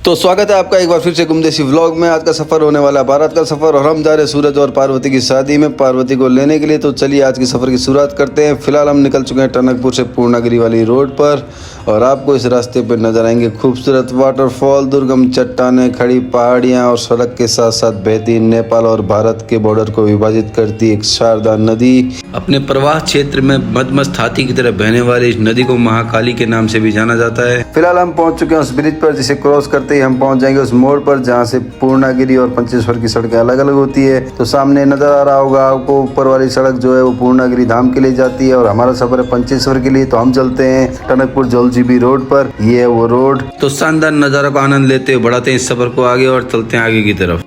तो स्वागत है आपका एक बार फिर से गुमदेशी व्लॉग में। आज का सफ़र होने वाला है भारत का सफ़र और हम जा रहे हैं सूरज और पार्वती की शादी में, पार्वती को लेने के लिए। तो चलिए आज के सफ़र की शुरुआत करते हैं। फिलहाल हम निकल चुके हैं टनकपुर से पूर्णागिरी वाली रोड पर और आपको इस रास्ते पर नजर आएंगे खूबसूरत वाटरफॉल, दुर्गम चट्टानें, खड़ी पहाड़ियाँ और सड़क के साथ साथ बहती नेपाल और भारत के बॉर्डर को विभाजित करती एक शारदा नदी। अपने प्रवाह क्षेत्र में मदमस्त हाथी की तरह बहने वाली इस नदी को महाकाली के नाम से भी जाना जाता है। फिलहाल हम पहुंच चुके हैं उस ब्रिज पर, जिसे क्रॉस करते ही हम पहुंच जाएंगे उस मोड़ पर जहां से पूर्णागिरी और पंचेश्वर की सड़कें अलग अलग होती है। तो सामने नजर आ रहा होगा आपको ऊपर वाली सड़क जो है वो पूर्णागिरी धाम के लिए जाती है और हमारा सफर है पंचेश्वर के लिए। तो हम चलते हैं टनकपुर जोलजीबी रोड पर, ये है वो रोड। तो शानदार नजारा का आनंद लेते हुए बढ़ाते हैं इस सफर को आगे और चलते हैं आगे की तरफ।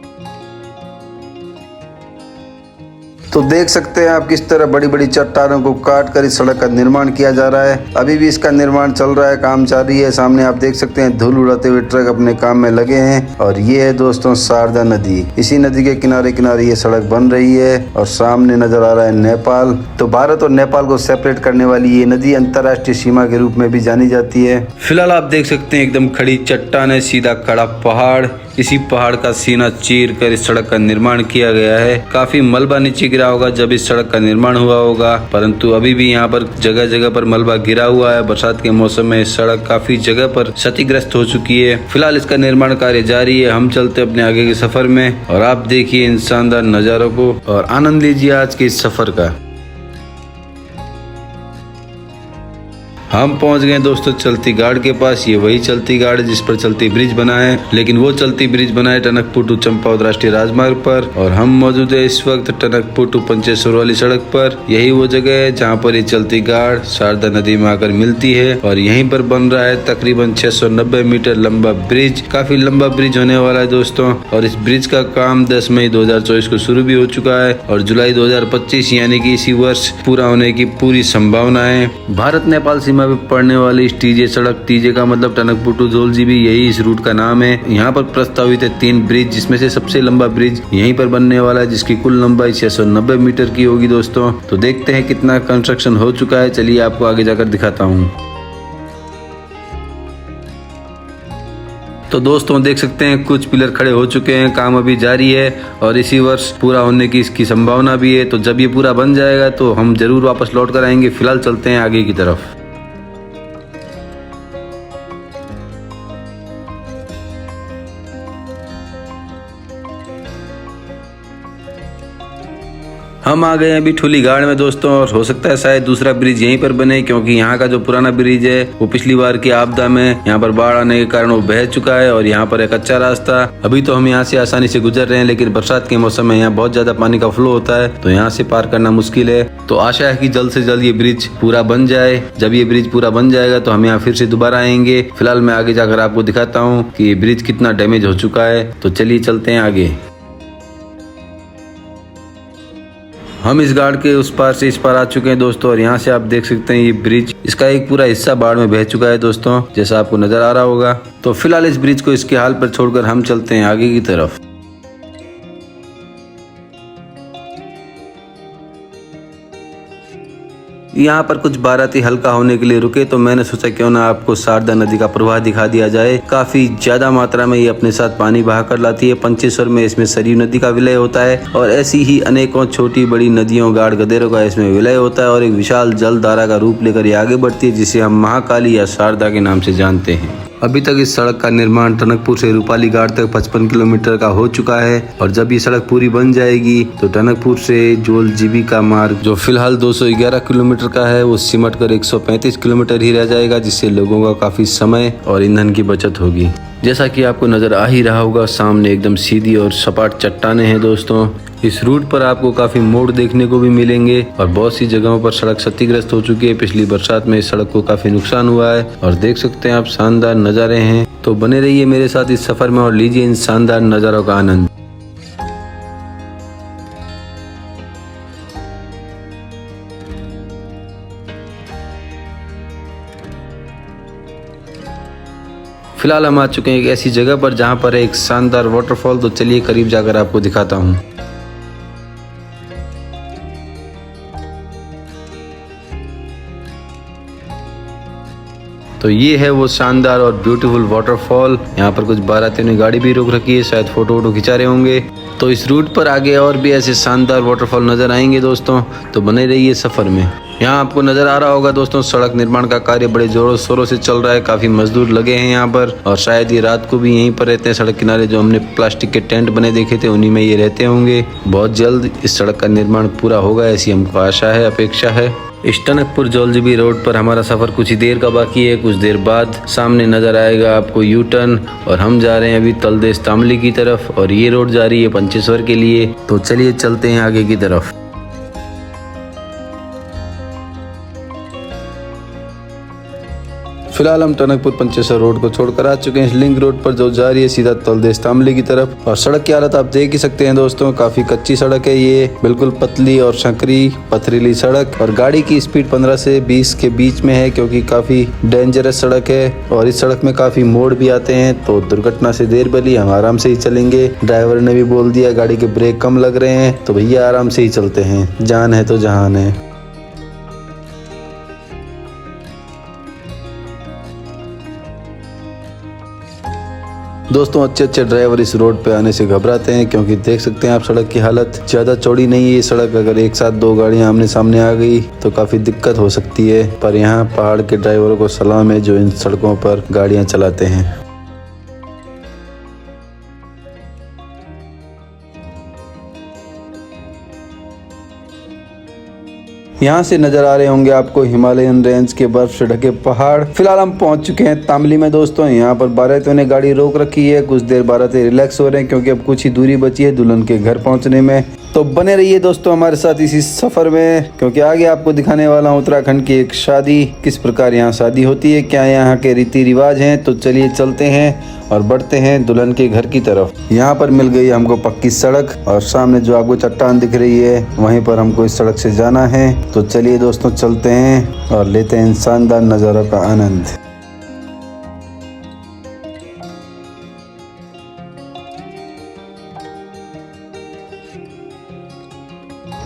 तो देख सकते हैं आप किस तरह बड़ी बड़ी चट्टानों को काट कर इस सड़क का निर्माण किया जा रहा है। अभी भी इसका निर्माण चल रहा है, काम जारी है। सामने आप देख सकते हैं धूल उड़ाते हुए ट्रक अपने काम में लगे हैं। और ये है दोस्तों शारदा नदी। इसी नदी के किनारे किनारे ये सड़क बन रही है और सामने नजर आ रहा है नेपाल। तो भारत और नेपाल को सेपरेट करने वाली ये नदी अंतर्राष्ट्रीय सीमा के रूप में भी जानी जाती है। फिलहाल आप देख सकते हैं एकदम खड़ी चट्टान है, सीधा खड़ा पहाड़। इसी पहाड़ का सीना चीर कर इस सड़क का निर्माण किया गया है। काफी मलबा नीचे गिरा होगा जब इस सड़क का निर्माण हुआ होगा, परंतु अभी भी यहाँ पर जगह जगह पर मलबा गिरा हुआ है। बरसात के मौसम में सड़क काफी जगह पर क्षतिग्रस्त हो चुकी है। फिलहाल इसका निर्माण कार्य जारी है। हम चलते अपने आगे के सफर में और आप देखिए इन शानदार नजारों को और आनंद लीजिए आज के इस सफर का। हम पहुंच गए दोस्तों चलती गाड़ के पास। ये वही चलती गाड़ जिस पर चलती ब्रिज बना है, लेकिन वो चलती ब्रिज बना है टनकपुर टू चंपावत राष्ट्रीय राजमार्ग पर। और हम मौजूद है इस वक्त टनकपुर टू पंचेश्वर वाली सड़क पर। यही वो जगह है जहाँ पर ये चलती गाड़ शारदा नदी में आकर मिलती है और यहीं पर बन रहा है तकरीबन 690 मीटर लंबा ब्रिज। काफी लंबा ब्रिज होने वाला है दोस्तों। और इस ब्रिज का काम 10 मई 2024 को शुरू भी हो चुका है और जुलाई 2025 यानी कि इसी वर्ष पूरा होने की पूरी संभावना है। भारत नेपाल सीमा में पड़ने वाली इस टीजे सड़क, टीजे का मतलब टनकपुर टू जोलजीबी, यही इस रूट का नाम है। यहाँ पर प्रस्तावित है 3 ब्रिज, जिसमें से सबसे लंबा ब्रिज यहीं पर बनने वाला है, जिसकी कुल लंबाई 690 मीटर की होगी दोस्तों। तो देखते हैं कितना कंस्ट्रक्शन हो चुका है। चलिए आपको आगे जाकर दिखाता हूँ। तो दोस्तों देख सकते हैं कुछ पिलर खड़े हो चुके हैं, काम अभी जारी है और इसी वर्ष पूरा होने की इसकी संभावना भी है। तो जब ये पूरा बन जाएगा तो हम जरूर वापस लौट कर आएंगे। फिलहाल चलते हैं आगे की तरफ। हम आ गए हैं अभी ठुली गाड़ में दोस्तों और हो सकता है शायद दूसरा ब्रिज यहीं पर बने, क्योंकि यहाँ का जो पुराना ब्रिज है वो पिछली बार की आपदा में यहाँ पर बाढ़ आने के कारण वो बह चुका है और यहाँ पर एक कच्चा रास्ता। अभी तो हम यहाँ से आसानी से गुजर रहे हैं, लेकिन बरसात के मौसम में यहाँ बहुत ज्यादा पानी का फ्लो होता है तो यहाँ से पार करना मुश्किल है। तो आशा है कि जल्द से जल्द ये ब्रिज पूरा बन जाए। जब ये ब्रिज पूरा बन जाएगा तो हम यहाँ फिर से दोबारा आएंगे। फिलहाल मैं आगे जाकर आपको दिखाता हूँ कि ये ब्रिज कितना डैमेज हो चुका है। तो चलिए चलते हैं आगे। हम इस गाड़ के उस पार से इस पार आ चुके हैं दोस्तों और यहाँ से आप देख सकते हैं ये ब्रिज, इसका एक पूरा हिस्सा बाढ़ में बह चुका है दोस्तों, जैसा आपको नजर आ रहा होगा। तो फिलहाल इस ब्रिज को इसके हाल पर छोड़कर हम चलते हैं आगे की तरफ। यहाँ पर कुछ बाराती हल्का होने के लिए रुके तो मैंने सोचा क्यों ना आपको शारदा नदी का प्रवाह दिखा दिया जाए। काफी ज्यादा मात्रा में ये अपने साथ पानी बहा कर लाती है। पंचेश्वर में इसमें सरयू नदी का विलय होता है और ऐसी ही अनेकों छोटी बड़ी नदियों, गाड़ गदेरों का इसमें विलय होता है और एक विशाल जल धारा का रूप लेकर ये आगे बढ़ती है, जिसे हम महाकाली या शारदा के नाम से जानते हैं। अभी तक इस सड़क का निर्माण टनकपुर से रूपाली घाट तक 55 किलोमीटर का हो चुका है और जब ये सड़क पूरी बन जाएगी तो टनकपुर से जोलजीबी का मार्ग, जो फिलहाल 211 किलोमीटर का है, वो सिमट कर 135 किलोमीटर ही रह जाएगा, जिससे लोगों का काफी समय और ईंधन की बचत होगी। जैसा कि आपको नजर आ ही रहा होगा, सामने एकदम सीधी और सपाट चट्टानें हैं दोस्तों। इस रूट पर आपको काफी मोड़ देखने को भी मिलेंगे और बहुत सी जगहों पर सड़क क्षतिग्रस्त हो चुकी है। पिछली बरसात में इस सड़क को काफी नुकसान हुआ है और देख सकते हैं आप शानदार नज़ारे हैं। तो बने रहिए मेरे साथ इस सफर में और लीजिए इन शानदार नज़ारों का आनंद। फिलहाल हम आ चुके हैं एक ऐसी जगह पर जहां पर एक शानदार वाटरफॉल। तो चलिए करीब जाकर आपको दिखाता हूं। तो ये है वो शानदार और ब्यूटीफुल वाटरफॉल। यहाँ पर कुछ बारातियों ने गाड़ी भी रोक रखी है, शायद फोटो वोटो खिंचा रहे होंगे। तो इस रूट पर आगे और भी ऐसे शानदार वाटरफॉल नजर आएंगे दोस्तों, तो बने रहिए सफर में। यहाँ आपको नजर आ रहा होगा दोस्तों, सड़क निर्माण का कार्य बड़े जोरों शोरों से चल रहा है। काफी मजदूर लगे हैं यहाँ पर, और शायद ये रात को भी यहीं पर रहते हैं। सड़क किनारे जो हमने प्लास्टिक के टेंट बने देखे थे, उन्हीं में ये रहते होंगे। बहुत जल्द इस सड़क का निर्माण पूरा होगा, ऐसी हमको आशा है, अपेक्षा है। इस टनकपुर जौलजीबी रोड पर हमारा सफर कुछ ही देर का बाकी है। कुछ देर बाद सामने नजर आएगा आपको यू टर्न, और हम जा रहे हैं अभी तलदेश तामली की तरफ, और ये रोड जा रही है पंचेश्वर के लिए। तो चलिए चलते हैं आगे की तरफ। फिलहाल हम टनकपुर पंचेश्वर रोड को छोड़कर आ चुके हैं इस लिंक रोड पर, जो जा रही है सीधा तलदेश तामली की तरफ। और सड़क की हालत आप देख ही सकते हैं दोस्तों, काफी कच्ची सड़क है ये, बिल्कुल पतली और संकरी पथरीली सड़क। और गाड़ी की स्पीड 15 से 20 के बीच में है, क्योंकि काफी डेंजरस सड़क है। और इस सड़क में काफी मोड़ भी आते हैं, तो दुर्घटना से देर भली हम आराम से ही चलेंगे। ड्राइवर ने भी बोल दिया गाड़ी के ब्रेक कम लग रहे हैं, तो भैया आराम से ही चलते हैं, जान है तो जहान है। दोस्तों अच्छे ड्राइवर इस रोड पे आने से घबराते हैं, क्योंकि देख सकते हैं आप सड़क की हालत ज्यादा चौड़ी नहीं है। ये सड़क अगर एक साथ दो गाड़ियां आमने सामने आ गई तो काफी दिक्कत हो सकती है। पर यहाँ पहाड़ के ड्राइवरों को सलाम है जो इन सड़कों पर गाड़ियां चलाते हैं। यहाँ से नजर आ रहे होंगे आपको हिमालयन रेंज के बर्फ से ढके पहाड़। फिलहाल हम पहुंच चुके हैं तामली में दोस्तों। यहाँ पर बारातियों ने गाड़ी रोक रखी है, कुछ देर बाराती रिलैक्स हो रहे हैं, क्योंकि अब कुछ ही दूरी बची है दुल्हन के घर पहुंचने में। तो बने रहिए दोस्तों हमारे साथ इसी सफर में, क्योंकि आगे आपको दिखाने वाला हूँ उत्तराखंड की एक शादी, किस प्रकार यहाँ शादी होती है, क्या यहाँ के रीति रिवाज हैं। तो चलिए चलते हैं और बढ़ते हैं दुल्हन के घर की तरफ। यहाँ पर मिल गई हमको पक्की सड़क, और सामने जो आपको चट्टान दिख रही है वहीं पर हमको इस सड़क से जाना है। तो चलिए दोस्तों चलते हैं और लेते हैं इन शानदार नज़ारों का आनंद।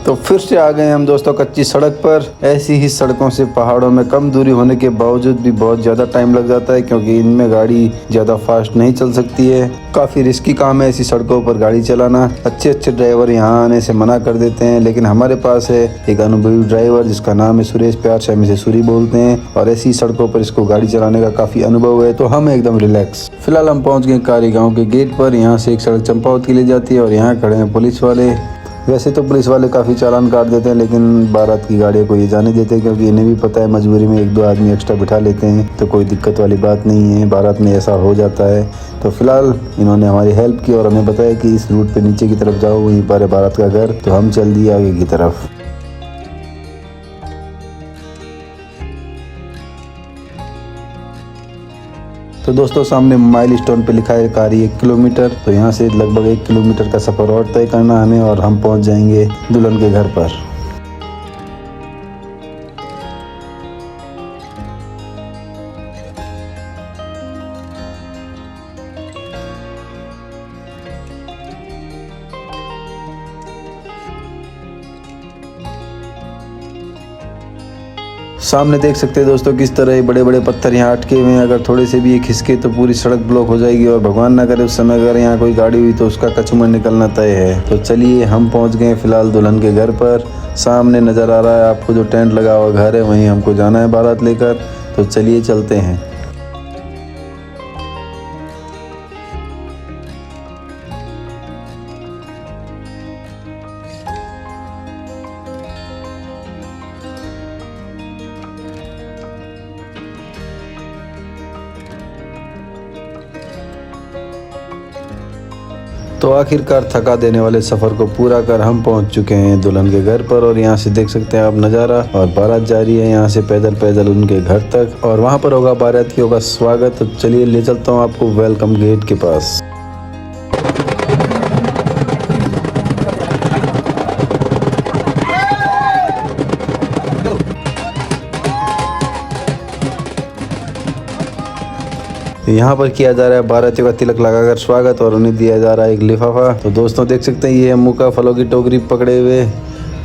तो फिर से आ गए हम दोस्तों कच्ची सड़क पर। ऐसी ही सड़कों से पहाड़ों में कम दूरी होने के बावजूद भी बहुत ज़्यादा टाइम लग जाता है, क्योंकि इनमें गाड़ी ज़्यादा फास्ट नहीं चल सकती है। काफ़ी रिस्की काम है ऐसी सड़कों पर गाड़ी चलाना। अच्छे ड्राइवर यहाँ आने से मना कर देते हैं, लेकिन हमारे पास है एक अनुभवी ड्राइवर जिसका नाम है सुरेश, प्यार से हम इसे सूरी बोलते हैं, और ऐसी सड़कों पर इसको गाड़ी चलाने का काफ़ी अनुभव है, तो हम एकदम रिलैक्स। फिलहाल हम पहुँच गए कारी गाँव के गेट पर। यहाँ से एक सड़क चंपावत के लिए जाती है, और यहाँ खड़े हैं पुलिस वाले। वैसे तो पुलिस वाले काफ़ी चालान काट देते हैं, लेकिन बारात की गाड़ियों को ये जाने देते हैं, क्योंकि इन्हें भी पता है मजबूरी में 1-2 आदमी एक्स्ट्रा बिठा लेते हैं, तो कोई दिक्कत वाली बात नहीं है। बारात में ऐसा हो जाता है। तो फिलहाल इन्होंने हमारी हेल्प की और हमें बताया कि इस रूट पे नीचे की तरफ जाओ, वहीं पर है बारात का घर। तो हम चल दिए आगे की तरफ। तो दोस्तों सामने माइल स्टोन पे लिखा है कारी 1 किलोमीटर। तो यहाँ से लगभग 1 किलोमीटर का सफ़र और तय करना हमें, और हम पहुँच जाएंगे दुल्हन के घर पर। सामने देख सकते हैं दोस्तों किस तरह ये बड़े बड़े पत्थर यहाँ अटके हुए हैं। अगर थोड़े से भी ये खिसके तो पूरी सड़क ब्लॉक हो जाएगी, और भगवान ना करे उस समय अगर यहाँ कोई गाड़ी हुई तो उसका कचूमर निकलना तय है। तो चलिए हम पहुँच गए फिलहाल दुल्हन के घर पर। सामने नज़र आ रहा है आपको जो टेंट लगा हुआ घर है, वहीं हमको जाना है बारात लेकर। तो चलिए चलते हैं। तो आखिरकार थका देने वाले सफ़र को पूरा कर हम पहुंच चुके हैं दुल्हन के घर पर। और यहाँ से देख सकते हैं आप नज़ारा, और बारात जा रही है यहाँ से पैदल पैदल उनके घर तक, और वहाँ पर होगा बारातियों का स्वागत। तो चलिए ले चलता हूँ आपको वेलकम गेट के पास। यहाँ पर किया जा रहा है बारातियों का तिलक लगाकर स्वागत, और उन्हें दिया जा रहा है एक लिफाफा। तो दोस्तों देख सकते हैं ये मुका फलों की टोकरी पकड़े हुए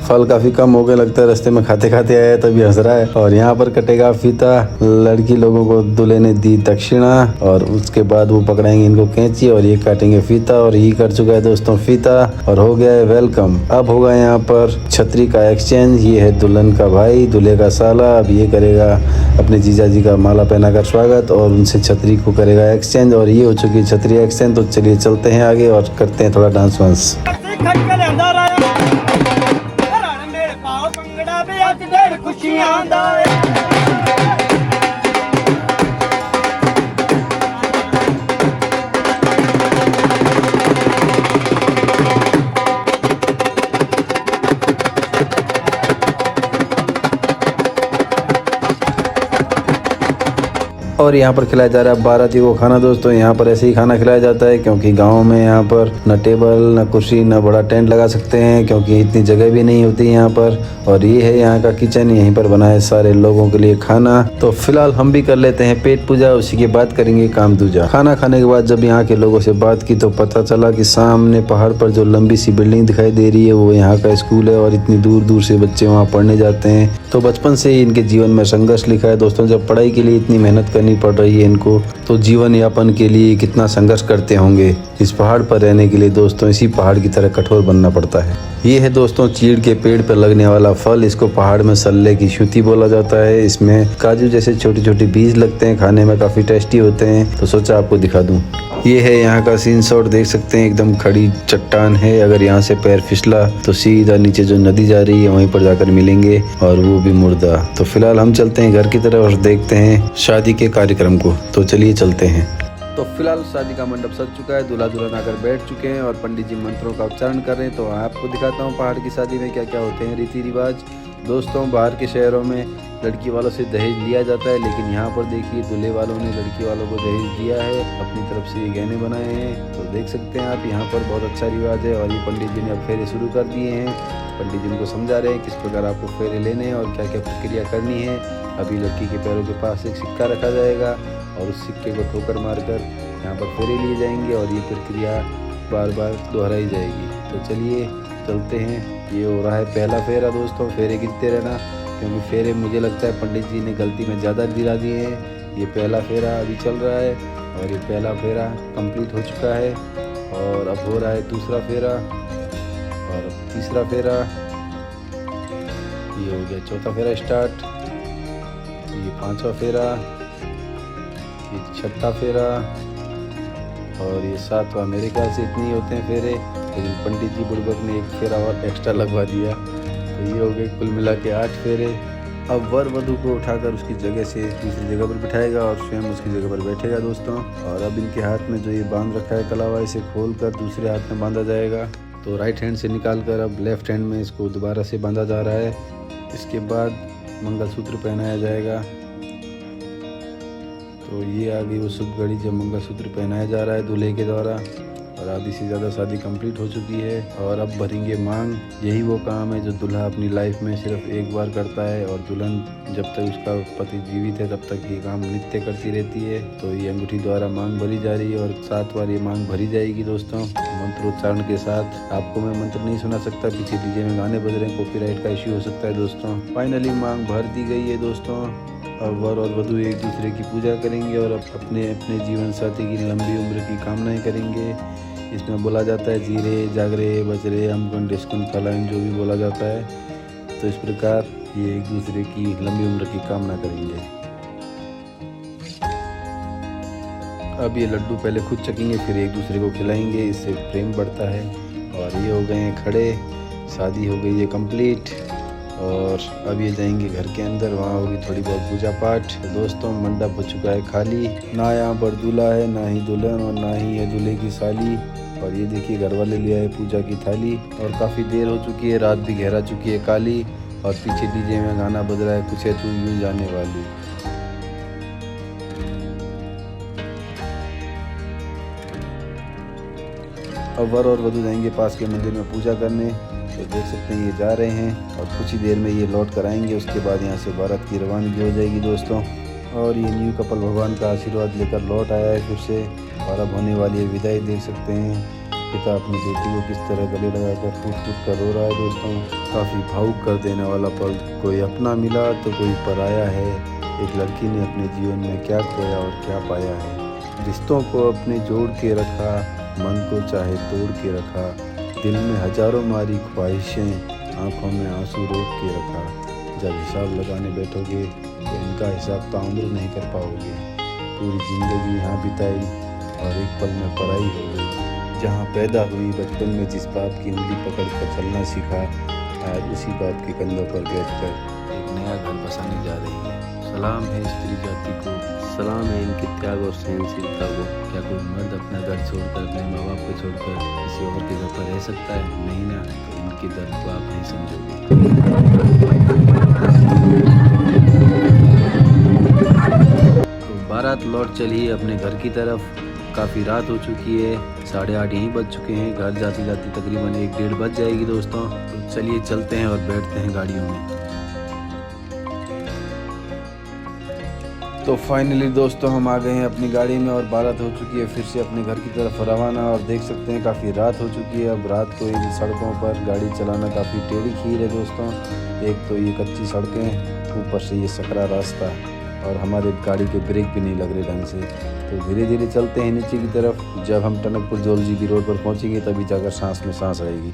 फल काफी कम हो गए लगता है, रास्ते में खाते खाते आया तभी हंस रहा है। और यहाँ पर कटेगा फीता। लड़की लोगों को दूल्हे ने दी दक्षिणा और उसके बाद वो पकड़ाएंगे इनको कैंची और ये काटेंगे फीता। और ये कर चुका है दोस्तों फीता और हो गया है वेलकम। अब होगा यहाँ पर छतरी का एक्सचेंज। ये है दुल्हन का भाई, दूल्हे का साला। अब ये करेगा अपने जीजा जी का माला पहनाकर स्वागत और उनसे छतरी को करेगा एक्सचेंज। और ये हो चुकी है छतरी एक्सचेंज। तो चलिए चलते हैं आगे और करते हैं थोड़ा डांस वांस। और यहाँ पर खिलाया जा रहा है बाराती को खाना। दोस्तों यहाँ पर ऐसे ही खाना खिलाया जाता है क्योंकि गांव में यहाँ पर न टेबल न कुर्सी न बड़ा टेंट लगा सकते हैं क्योंकि इतनी जगह भी नहीं होती यहाँ पर। और ये है यहाँ का किचन, यहीं पर बना है सारे लोगों के लिए खाना। तो फिलहाल हम भी कर लेते हैं पेट पूजा, उसी के बाद करेंगे काम दूजा। खाना खाने के बाद जब यहाँ के लोगों से बात की तो पता चला कि सामने पहाड़ पर जो लंबी सी बिल्डिंग दिखाई दे रही है वो यहाँ का स्कूल है और इतनी दूर दूर से बच्चे वहाँ पढ़ने जाते हैं। तो बचपन से ही इनके जीवन में संघर्ष लिखा है दोस्तों। जब पढ़ाई के लिए इतनी मेहनत करनी पड़ रही है इनको, तो जीवन यापन के लिए कितना संघर्ष करते होंगे इस पहाड़ पर रहने के लिए। दोस्तों इसी पहाड़ की तरह कठोर बनना पड़ता है। ये है दोस्तों चीड़ के पेड़ पर लगने वाला फल। इसको पहाड़ में सल्ले की शुति बोला जाता है। इसमें काजू जैसे छोटे छोटे बीज लगते हैं, खाने में काफी टेस्टी होते हैं। तो सोचा आपको दिखा दूं। ये है यहाँ का सीन शॉट, देख सकते हैं एकदम खड़ी चट्टान है। अगर यहाँ से पैर फिसला तो सीधा नीचे जो नदी जा रही है वहीं पर जाकर मिलेंगे और वो भी मुर्दा। तो फिलहाल हम चलते हैं घर की तरफ और देखते हैं शादी के कार्यक्रम को। तो चलिए चलते हैं। तो फिलहाल शादी का मंडप सज चुका है, दूल्हा दुल्हन आकर बैठ चुके हैं और पंडित जी मंत्रों का उच्चारण कर रहे हैं। तो आपको दिखाता हूँ पहाड़ की शादी में क्या क्या होते हैं रीति रिवाज। दोस्तों बाहर के शहरों में लड़की वालों से दहेज लिया जाता है, लेकिन यहाँ पर देखिए दूल्हे वालों ने लड़की वालों को दहेज दिया है, अपनी तरफ से ये गहने बनाए हैं। तो देख सकते हैं आप यहाँ पर बहुत अच्छा रिवाज है। और ये पंडित जी ने अब फेरे शुरू कर दिए हैं। पंडित जी उनको समझा रहे हैं किस प्रकार आपको फेरे लेने हैं और क्या क्या प्रक्रिया करनी है। अभी लड़की के पैरों के पास एक सिक्का रखा जाएगा और उस सिक्के को ठोकर मारकर यहाँ पर फेरे लिए जाएंगे और ये प्रक्रिया बार बार दोहराई जाएगी। तो चलिए चलते हैं। ये हो रहा है पहला फेरा दोस्तों। फेरे गिनते रहना क्योंकि फेरे मुझे लगता है पंडित जी ने गलती में ज़्यादा गिरा दिए हैं। ये पहला फेरा अभी चल रहा है और ये पहला फेरा कंप्लीट हो चुका है। और अब हो रहा है दूसरा फेरा और अब तीसरा फेरा। ये हो गया चौथा फेरा स्टार्ट। ये पांचवा फेरा, ये छठा फेरा और ये सातवां। मेरे ख्याल से इतने ही होते हैं फेरे, लेकिन पंडित जी बुड़बक ने एक फेरा और एक्स्ट्रा लगवा दिया। तो ये हो गए कुल मिला के 8 फेरे। अब वर वधू को उठाकर उसकी जगह से दूसरी जगह पर बिठाएगा और स्वयं उसकी जगह पर बैठेगा दोस्तों। और अब इनके हाथ में जो ये बांध रखा है कलावा, इसे खोलकर दूसरे हाथ में बांधा जाएगा। तो राइट हैंड से निकालकर अब लेफ्ट हैंड में इसको दोबारा से बांधा जा रहा है। इसके बाद मंगलसूत्र पहनाया जाएगा। तो ये आ गई वो शुभ घड़ी जब मंगलसूत्र पहनाया जा रहा है दूल्हे के द्वारा। और आधी से ज़्यादा शादी कंप्लीट हो चुकी है और अब भरेंगे मांग। यही वो काम है जो दूल्हा अपनी लाइफ में सिर्फ एक बार करता है और दुल्हन जब तक उसका पति जीवित है तब तक ये काम नित्य करती रहती है। तो ये अंगूठी द्वारा मांग भरी जा रही है और 7 बार ये मांग भरी जाएगी दोस्तों मंत्रोच्चारण के साथ। आपको मैं मंत्र नहीं सुना सकता, पीछे डीजे में गाने बज रहे हैं, कॉपीराइट का इश्यू हो सकता है दोस्तों। फाइनली मांग भर दी गई है दोस्तों। अब वर और वधू एक दूसरे की पूजा करेंगे और अपने अपने जीवन साथी की लंबी उम्र की कामनाएं करेंगे। इसमें बोला जाता है जीरे जागरे बजरे अमगन डिस्कन फलाइन, जो भी बोला जाता है। तो इस प्रकार ये एक दूसरे की लंबी उम्र की कामना करेंगे। अब ये लड्डू पहले खुद चखेंगे फिर एक दूसरे को खिलाएंगे, इससे प्रेम बढ़ता है। और ये हो गए हैं खड़े, शादी हो गई है कंप्लीट। और अब ये जाएंगे घर के अंदर, वहाँ होगी थोड़ी बहुत पूजा पाठ। तो दोस्तों मंडप हो चुका है खाली, ना यहाँ पर दूल्हा है ना ही दुल्हन और ना ही है दूल्हे की साली। और ये देखिए घर वाले ले आए पूजा की थाली। और काफ़ी देर हो चुकी है, रात भी गहरा चुकी है काली। और पीछे डीजे में गाना बज रहा है कुछ है तू यूं जाने वाली। अब वर और वधू जाएंगे पास के मंदिर में पूजा करने। तो देख सकते हैं ये जा रहे हैं और कुछ ही देर में ये लौट कर आएंगे। उसके बाद यहाँ से बारात की रवानगी हो जाएगी दोस्तों। और ये न्यू कपल भगवान का आशीर्वाद लेकर लौट आया है फिर से। और अब होने वाली है विदाई, देख सकते हैं पिता अपनी बेटी को किस तरह गले लगाकर फूट फूट कर रो रहा है दोस्तों। काफ़ी भावुक कर देने वाला पल। कोई अपना मिला तो कोई पराया है। एक लड़की ने अपने जीवन में क्या खोया और क्या पाया है। रिश्तों को अपने जोड़ के रखा, मन को चाहे तोड़ के रखा, दिल में हजारों मारी ख्वाहिशें, आंखों में आंसू रोक के रखा। जब हिसाब लगाने बैठोगे तो इनका हिसाब ताउम्र नहीं कर पाओगे। पूरी ज़िंदगी यहाँ बिताई और एक पल में पराई हो गई। जहाँ पैदा हुई बचपन में जिस बाप की उंगली पकड़ कर चलना सीखा, आज उसी बाप के कंधों पर बैठकर एक नया घर बसाने जा रही है। सलाम है स्त्री जाति को, सलाम है इनके त्याग और सहनशीलता को। क्या कोई मर्द अपना घर छोड़कर, अपने माँ बाप को छोड़कर किसी और के घर पर रह सकता है? नहीं ना। तो इनके दर्द को आप नहीं समझोगे। तो बारात लौट चली अपने घर की तरफ। काफ़ी रात हो चुकी है, 8:30 यहीं बज चुके हैं। घर जाती जाती तकरीबन 1-1:30 बज जाएगी दोस्तों। तो चलिए चलते हैं और बैठते हैं गाड़ियों में। तो फाइनली दोस्तों हम आ गए हैं अपनी गाड़ी में और बारात हो चुकी है फिर से अपने घर की तरफ रवाना। और देख सकते हैं काफ़ी रात हो चुकी है। अब रात को इन सड़कों पर गाड़ी चलाना काफ़ी टेढ़ी खीर है दोस्तों। एक तो ये कच्ची सड़कें, ऊपर से ये सकरा रास्ता, और हमारे गाड़ी के ब्रेक भी नहीं लग रहे ढंग से। तो धीरे धीरे चलते हैं नीचे की तरफ। जब हम टनकपुर जोलजी की रोड पर पहुंचेंगे तभी जाकर सांस में सांस आएगी।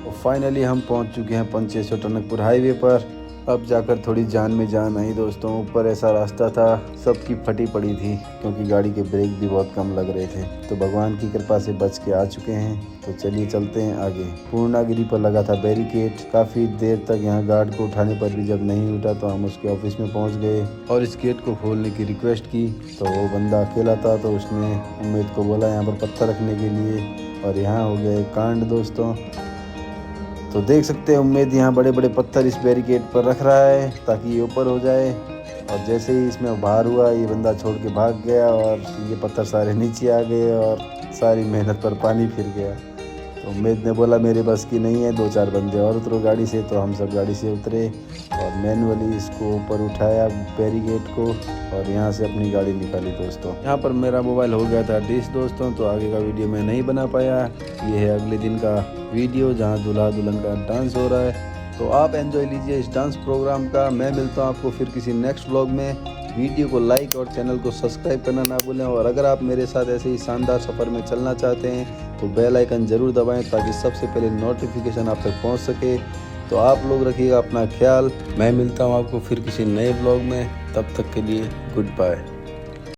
तो फाइनली हम पहुंच चुके हैं पंचेश्वर टनकपुर हाईवे पर। अब जाकर थोड़ी जान में जान आई दोस्तों। ऊपर ऐसा रास्ता था, सबकी फटी पड़ी थी क्योंकि गाड़ी के ब्रेक भी बहुत कम लग रहे थे। तो भगवान की कृपा से बच के आ चुके हैं। तो चलिए चलते हैं आगे। पूर्णागिरी पर लगा था बैरिकेड। काफ़ी देर तक यहाँ गार्ड को उठाने पर भी जब नहीं उठा तो हम उसके ऑफिस में पहुँच गए और इस गेट को खोलने की रिक्वेस्ट की। तो वो बंदा अकेला था, तो उसने उम्मीद को बोला यहाँ पर पत्थर रखने के लिए। और यहाँ हो गया एक कांड दोस्तों। तो देख सकते हैं उम्मीद यहाँ बड़े बड़े पत्थर इस बैरिकेड पर रख रहा है ताकि ये ऊपर हो जाए। और जैसे ही इसमें बाहर हुआ ये बंदा छोड़ के भाग गया और ये पत्थर सारे नीचे आ गए और सारी मेहनत पर पानी फिर गया। तो उम्मीद ने बोला मेरे बस की नहीं है, 2-4 बंदे और उतरो गाड़ी से। तो हम सब गाड़ी से उतरे और मैनुअली इसको ऊपर उठाया बैरिकेड को और यहाँ से अपनी गाड़ी निकाली दोस्तों। यहाँ पर मेरा मोबाइल हो गया था डिस दोस्तों, तो आगे का वीडियो मैं नहीं बना पाया। ये है अगले दिन का वीडियो जहाँ दूल्हा दुल्हन का डांस हो रहा है। तो आप एंजॉय लीजिए इस डांस प्रोग्राम का। मैं मिलता हूँ आपको फिर किसी नेक्स्ट व्लॉग में। वीडियो को लाइक और चैनल को सब्सक्राइब करना ना भूलें। और अगर आप मेरे साथ ऐसे ही शानदार सफ़र में चलना चाहते हैं तो बेल आइकन ज़रूर दबाएं ताकि सबसे पहले नोटिफिकेशन आप तक पहुंच सके। तो आप लोग रखिएगा अपना ख्याल। मैं मिलता हूं आपको फिर किसी नए ब्लॉग में। तब तक के लिए गुड बाय।